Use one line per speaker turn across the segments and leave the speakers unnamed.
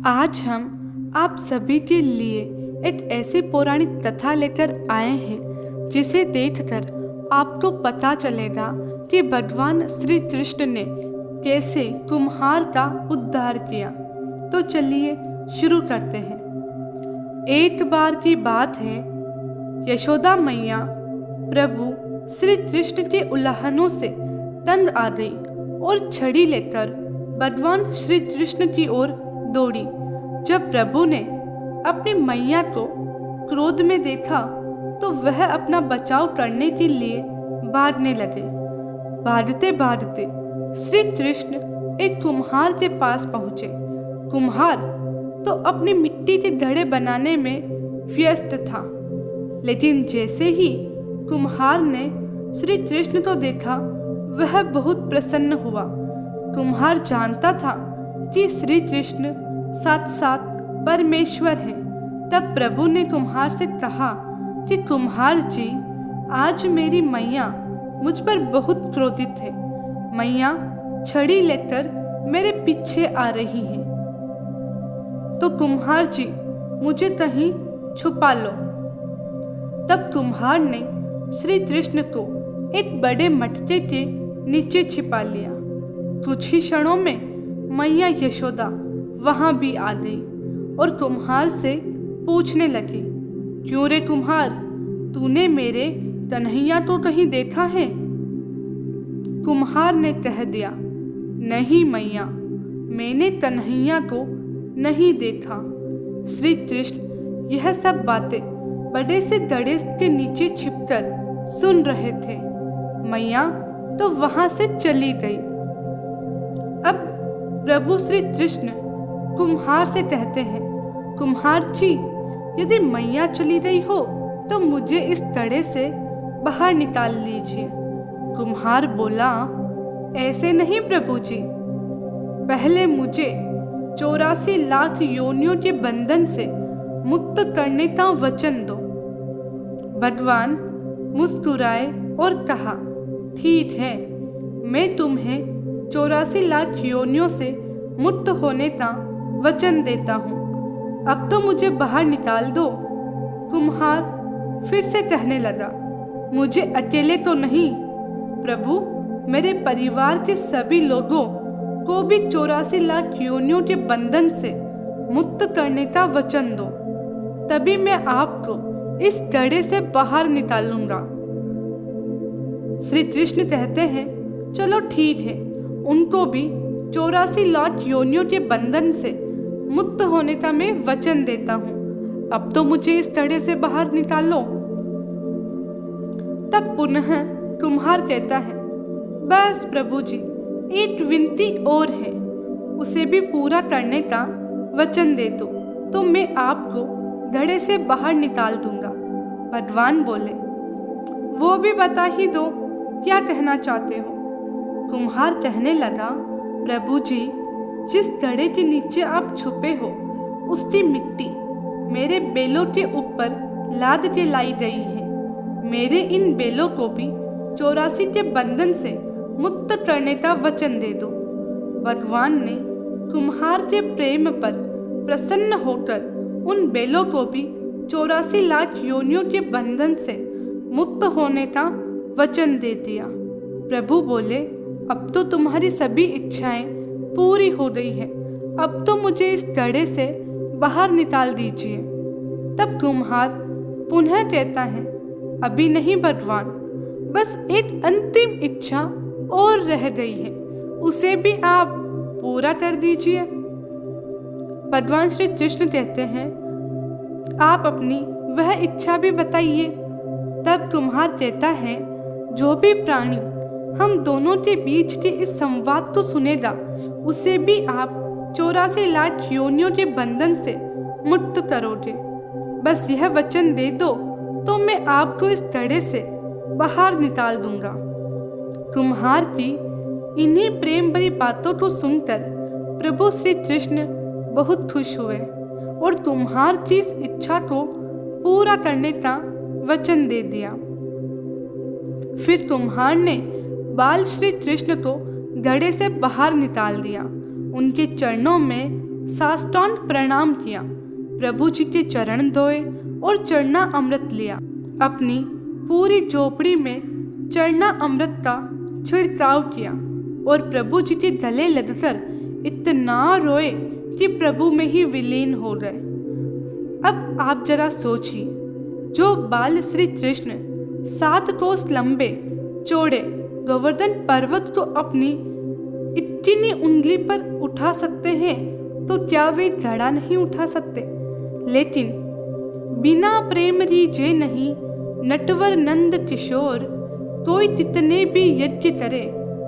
आज हम आप सभी के लिए एक ऐसी पौराणिक कथा लेकर आए हैं जिसे देखकर आपको पता चलेगा कि भगवान श्री कृष्ण ने कैसे कुम्हार का उद्धार किया। तो चलिए शुरू करते हैं। एक बार की बात है, यशोदा मैया प्रभु श्री कृष्ण के उल्लंघनों से तंग आ गई और छड़ी लेकर भगवान श्री कृष्ण की ओर दौड़ी। जब प्रभु ने अपनी मैया को क्रोध में देखा तो वह अपना बचाव करने के लिए भागने लगे। भागते भागते श्री कृष्ण एक कुम्हार के पास पहुंचे। कुम्हार तो अपनी मिट्टी के घड़े बनाने में व्यस्त था, लेकिन जैसे ही कुम्हार ने श्री कृष्ण को देखा वह बहुत प्रसन्न हुआ। कुम्हार जानता था कि श्री कृष्ण साथ साथ परमेश्वर हैं। तब प्रभु ने कुम्हार से कहा कि कुम्हार जी, आज मेरी मैया मुझ पर बहुत क्रोधित है। मैया छड़ी लेकर मेरे पीछे आ रही है, तो कुम्हार जी मुझे कहीं छुपा लो। तब कुम्हार ने श्री कृष्ण को एक बड़े मटके के नीचे छिपा लिया। कुछ ही क्षणों में मैया यशोदा वहां भी आ गई और कुम्हार से पूछने लगी, क्यों रे कुम्हार, तूने मेरे कन्हैया को कहीं देखा है? कुम्हार ने कह दिया, नहीं मैया, मैंने कन्हैया को नहीं देखा। श्री कृष्ण यह सब बातें बड़े से घड़े के नीचे छिपकर सुन रहे थे। मैया तो वहां से चली गई। अब प्रभु श्री कृष्ण कुम्हार से कहते हैं, कुम्हार जी, यदि मैया चली गई हो तो मुझे इस घड़े से बाहर निकाल लीजिए। कुम्हार बोला, ऐसे नहीं प्रभु जी, पहले मुझे 84 लाख योनियों के बंधन से मुक्त करने का वचन दो। भगवान मुस्कुराए और कहा, ठीक है, मैं तुम्हें 84 लाख योनियों से मुक्त होने का वचन देता हूँ। अब तो मुझे बाहर निकाल दो। कुम्हार फिर से कहने लगा, मुझे अकेले तो नहीं प्रभु, मेरे परिवार के सभी लोगों को भी 84 लाख योनियों के बंधन से मुक्त करने का वचन दो, तभी मैं आपको इस घड़े से बाहर निकालूंगा। श्री कृष्ण कहते हैं, चलो ठीक है, उनको भी 84 लाख योनियों के बंधन से मुक्त होने का मैं वचन देता हूँ। अब तो मुझे इस घड़े से बाहर निकालो। तब पुनः कुम्हार कहता है, बस प्रभु जी, एक विनती और है, उसे भी पूरा करने का वचन दे दो तो मैं आपको घड़े से बाहर निकाल दूंगा। भगवान बोले, वो भी बता ही दो, क्या कहना चाहते हो? कुम्हार कहने लगा, प्रभु जी, जिस घड़े के नीचे आप छुपे हो उसकी मिट्टी मेरे बेलों के ऊपर लाद के लाई गई है। मेरे इन बेलों को भी 84 के बंधन से मुक्त करने का वचन दे दो। भगवान ने कुम्हार के प्रेम पर प्रसन्न होकर उन बेलों को भी 84 लाख योनियों के बंधन से मुक्त होने का वचन दे दिया। प्रभु बोले, अब तो तुम्हारी सभी इच्छाएं पूरी हो गई है, अब तो मुझे इस घड़े से बाहर निकाल दीजिए। तब कुम्हार पुनः कहता है, अभी नहीं भगवान, बस एक अंतिम इच्छा और रह गई है, उसे भी आप पूरा कर दीजिए। भगवान श्री कृष्ण कहते हैं, आप अपनी वह इच्छा भी बताइए। तब कुम्हार कहता है, जो भी प्राणी हम दोनों के बीच के इस संवाद को सुनेगा उसे भी आप 84 लाख योनियों के बंधन से मुक्त करोगे। बस यह वचन दे दो तो मैं आपको इस घड़े से बाहर निकाल दूंगा। कुम्हार की इन्हीं प्रेम भरी बातों को सुनकर प्रभु श्री कृष्ण बहुत खुश हुए और कुम्हार की इस इच्छा को पूरा करने का वचन दे दिया। फिर कुम्हार ने बाल श्री कृष्ण को घड़े से बाहर निकाल दिया। उनके चरणों में साष्टांग प्रणाम किया, प्रभु जी के चरण धोए और चरना अमृत लिया। अपनी पूरी झोपड़ी में चरना अमृत का छिड़काव किया और प्रभु जी के गले लगकर इतना रोए कि प्रभु में ही विलीन हो गए। अब आप जरा सोचिए, जो बाल श्री कृष्ण 7 कोस लंबे चौड़े गोवर्धन पर्वत को अपनी इतनी उंगली पर उठा सकते हैं, तो क्या वे घड़ा नहीं उठा सकते? लेकिन बिना प्रेम रीजे नहीं नटवर नंद किशोर, कोई कितने भी यज्ञ करे,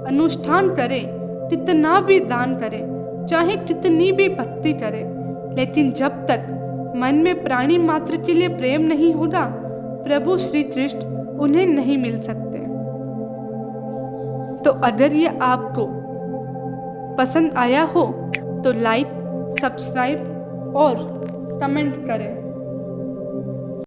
अनुष्ठान करे, कितना भी दान करे, चाहे कितनी भी भक्ति करे, लेकिन जब तक मन में प्राणी मात्र के लिए प्रेम नहीं होगा, प्रभु श्री कृष्ण उन्हें नहीं मिल सकते। तो अगर ये आपको पसंद आया हो तो लाइक, सब्सक्राइब और कमेंट करें।